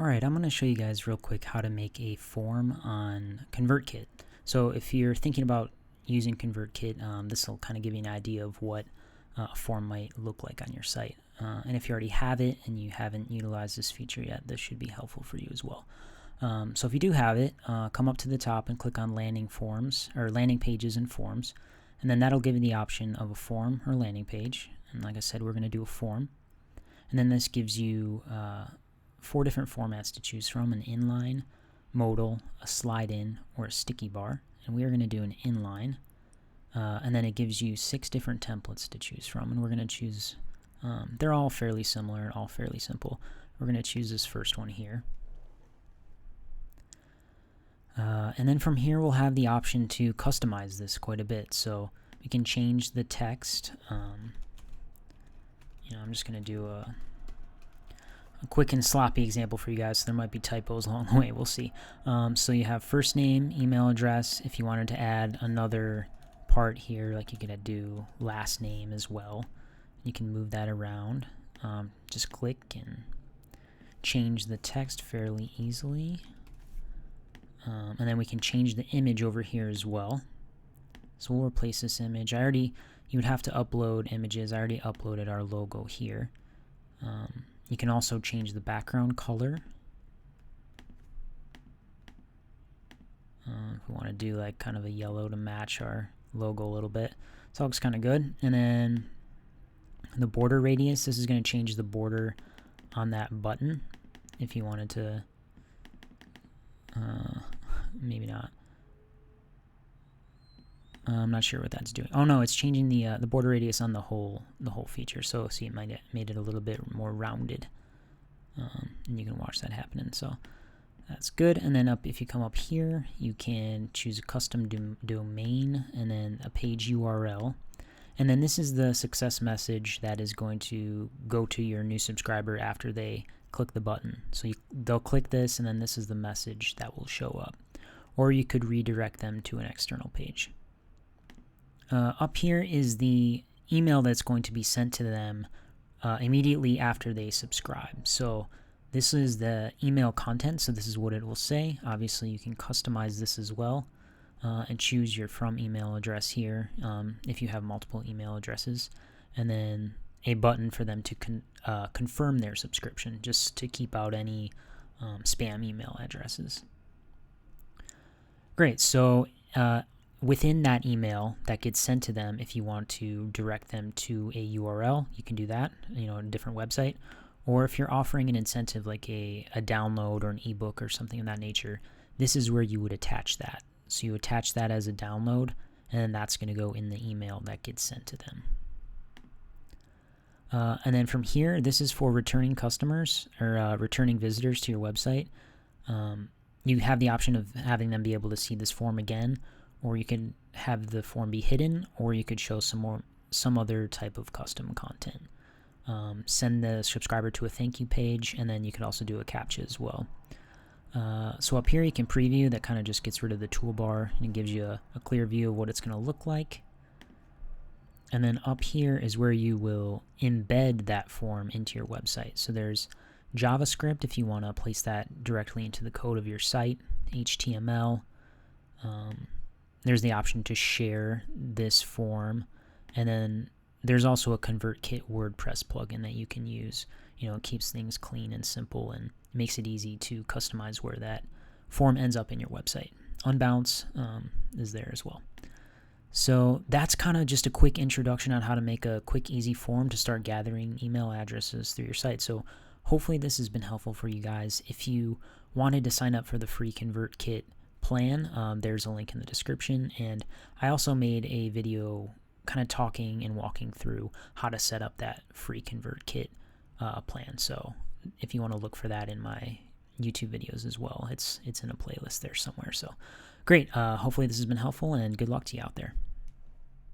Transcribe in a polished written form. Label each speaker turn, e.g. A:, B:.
A: Alright, I'm going to show you guys real quick how to make a form on ConvertKit. So if you're thinking about using ConvertKit, this will kind of give you an idea of what a form might look like on your site. And if you already have it and you haven't utilized this feature yet, this should be helpful for you as well. So if you do have it, come up to the top and click on landing pages and forms. And then that'll give you the option of a form or landing page. And like I said, we're going to do a form. And then this gives you 4 different formats to choose from: an inline, modal, a slide-in, or a sticky bar. And we are going to do an inline. And then it gives you 6 different templates to choose from. And we're going to choose, they're all fairly similar and all fairly simple. We're going to choose this first one here. And then from here we'll have the option to customize this quite a bit. So we can change the text. I'm just going to do a quick and sloppy example for you guys, so there might be typos along the way. We'll see. So you have first name, email address. If you wanted to add another part here, like you could do last name as well, you can move that around. Just click and change the text fairly easily. And then we can change the image over here as well. So we'll replace this image. You would have to upload images. I already uploaded our logo here. You can also change the background color. If we want to do like kind of a yellow to match our logo a little bit. So it looks kind of good. And then the border radius, this is going to change the border on that button if you wanted to. Maybe not. I'm not sure what that's doing. Oh no, it's changing the border radius on the whole feature. So see, it might have made it a little bit more rounded, and you can watch that happening. So that's good. And then if you come up here, you can choose a custom domain and then a page URL. And then this is the success message that is going to go to your new subscriber after they click the button. So they'll click this, and then this is the message that will show up. Or you could redirect them to an external page. Up here is the email that's going to be sent to them immediately after they subscribe. So this is the email content, so this is what it will say. Obviously, you can customize this as well and choose your from email address here if you have multiple email addresses. And then a button for them to confirm their subscription, just to keep out any spam email addresses. Great, so within that email that gets sent to them, if you want to direct them to a URL, you can do that, a different website. Or if you're offering an incentive like a download or an ebook or something of that nature, this is where you would attach that. So you attach that as a download, and then that's going to go in the email that gets sent to them. And then from here, this is for returning customers or returning visitors to your website. You have the option of having them be able to see this form again, or you can have the form be hidden, or you could show some other type of custom content. Send the subscriber to a thank you page, and then you could also do a CAPTCHA as well. So up here you can preview. That kind of just gets rid of the toolbar and gives you a clear view of what it's going to look like. And then up here is where you will embed that form into your website. So there's JavaScript if you want to place that directly into the code of your site, HTML. There's the option to share this form, and then there's also a ConvertKit WordPress plugin that you can use. It keeps things clean and simple and makes it easy to customize where that form ends up in your website. Unbounce is there as well. So that's kind of just a quick introduction on how to make a quick, easy form to start gathering email addresses through your site. So hopefully this has been helpful for you guys. If you wanted to sign up for the free ConvertKit plan, there's a link in the description. And I also made a video kind of talking and walking through how to set up that free ConvertKit plan. So if you want to look for that in my YouTube videos as well, it's in a playlist there somewhere. So great. Hopefully this has been helpful, and good luck to you out there.